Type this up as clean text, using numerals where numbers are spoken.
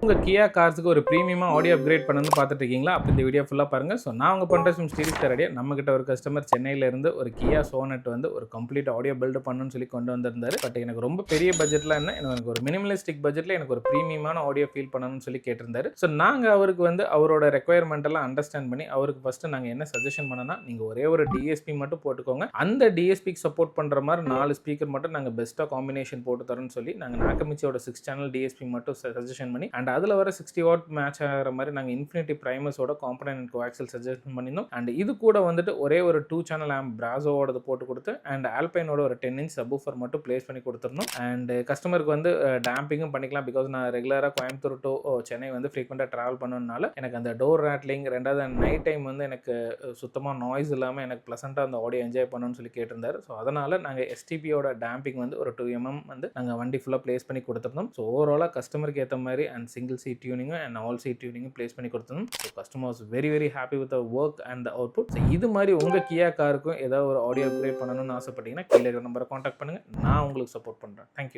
உங்கள் கியா கார்ஸுக்கு ஒரு ப்ரீமியமாக audio upgrade பண்ணணும்னு பார்த்துட்டு இருக்கீங்களா? அப்போ இந்த வீடியோ ஃபுல்லாக பாருங்கள். ஸோ நான் உங்கள் பண்ணுற ஸ்டீரிஸ் ரெடியாக நம்மகிட்ட ஒரு கஸ்டமர் சென்னையிலேருந்து ஒரு கியா சோனட் வந்து ஒரு கம்ப்ளீட் ஆடியோ பில்டு பண்ணணும்னு சொல்லி கொண்டு வந்திருந்தாரு. பட் எனக்கு ரொம்ப பெரிய பட்ஜெட்டில் என்ன எனக்கு ஒரு மினிமலிஸ்டிக் பட்ஜெட்டில் எனக்கு ஒரு ப்ரீமியமான ஆடியோ ஃபீல் பண்ணணும்னு சொல்லி கேட்டிருந்தாரு. ஸோ நாங்கள் அவருக்கு வந்து அவரோட ரெக்குயர்மெண்ட் எல்லாம் அண்டர்ஸ்டாண்ட் பண்ணி அவருக்கு ஃபஸ்ட்டு நாங்கள் என்ன சஜஷன் பண்ணோம்னா, நீங்கள் ஒரே ஒரு டிஎஸ்பி மட்டும் போட்டுக்கோங்க. அந்த டிஎஸ்பிக்கு சப்போர்ட் பண்ணுற மாதிரி 4 ஸ்பீக்கர் மட்டும் நாங்கள் பெஸ்ட்டாக காம்பினேஷன் போட்டு தரோம்னு சொல்லி நாங்கள் நாக்கமிச்சியோட 6 சேனல் டிஎஸ்பி மட்டும் சஜஷன் பண்ணி அண்ட் அதில் வர 60 வாட் மேட்ச் ஆகிற மாதிரி நாங்கள் இன்ஃபினிட்டி பிரைமர்ஸோட காம்பனன்ட் கோஆக்சல் சஜஷன் பண்ணியிருந்தோம். அண்ட் இது கூட வந்துட்டு ஒரே ஒரு 2 சேனல் ஆம்ப் பிராசோவோட போட்டு கொடுத்து அண்ட் ஆல்பைனோட ஒரு 10 இன்ச் சப்வூஃபர் மட்டும் பிளேஸ் பண்ணி கொடுத்துருந்தோம். அண்ட் கஸ்டமருக்கு வந்து டேம்பிங்கும் பண்ணிக்கலாம். பிகாஸ் நான் ரெகுலராக கோயம்புத்தூர் டு சென்னை வந்து ஃப்ரீக்வெண்ட்டாக ட்ராவல் பண்ணனால எனக்கு அந்த டோர் ரேட்லிங், ரெண்டாவது நைட் டைம் வந்து எனக்கு சுத்தமாக நாய்ஸ் இல்லாமல் எனக்கு ப்ளசண்ட்டாக அந்த ஆடியோ என்ஜாய் பண்ணணும்னு சொல்லி கேட்டிருந்தாரு. ஸோ அதனால் நாங்கள் எஸ்டிபியோட டேம்பிங் வந்து ஒரு 2 mm வந்து நாங்கள் வண்டி ஃபுல்லாக பிளேஸ் பண்ணி கொடுத்துருந்தோம். ஸோ ஓவராலாக கஸ்டமருக்கு ஏற்ற மாதிரி and single seat tuning and all seat tuning place பண்ணி கொடுத்தோம். So customer was very happy with the work and the output. ஸோ இது மாதிரி உங்கள் கியா காருக்கும் ஏதாவது ஒரு ஆடியோ அப்கிரேட் பண்ணணும்னு ஆசைப்பட்டீங்கன்னா கீழே இருக்கிற நம்பரை காண்டாக்ட் பண்ணுங்கள். நான் உங்களுக்கு சப்போர்ட் பண்ணுறேன். தேங்க்யூ.